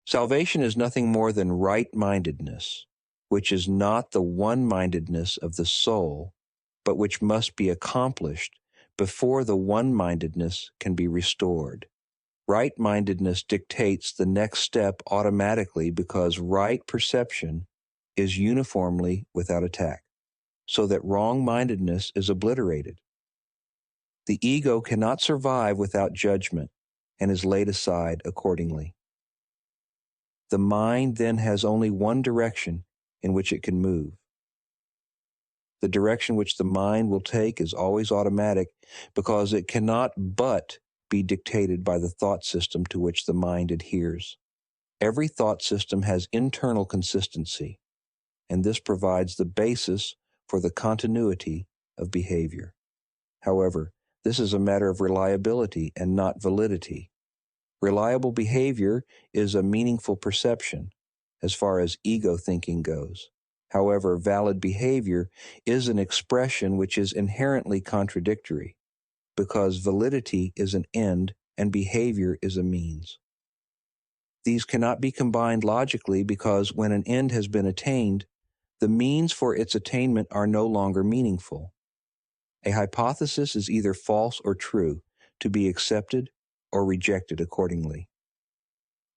Salvation is nothing more than right-mindedness, which is not the one-mindedness of the soul, but which must be accomplished before the one-mindedness can be restored. Right-mindedness dictates the next step automatically because right perception is uniformly without attack, so that wrong-mindedness is obliterated. The ego cannot survive without judgment and is laid aside accordingly. The mind then has only one direction in which it can move. The direction which the mind will take is always automatic because it cannot but be dictated by the thought system to which the mind adheres. Every thought system has internal consistency, and this provides the basis for the continuity of behavior. However, this is a matter of reliability and not validity. Reliable behavior is a meaningful perception as far as ego thinking goes. However, valid behavior is an expression which is inherently contradictory because validity is an end and behavior is a means. These cannot be combined logically because when an end has been attained, the means for its attainment are no longer meaningful. A hypothesis is either false or true, to be accepted or rejected accordingly.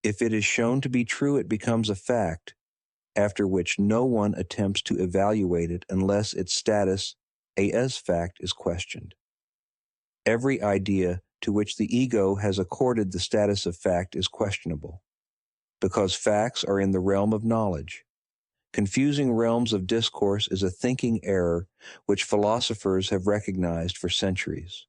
If it is shown to be true, it becomes a fact, after which no one attempts to evaluate it unless its status as fact is questioned. Every idea to which the ego has accorded the status of fact is questionable, because facts are in the realm of knowledge. Confusing realms of discourse is a thinking error which philosophers have recognized for centuries.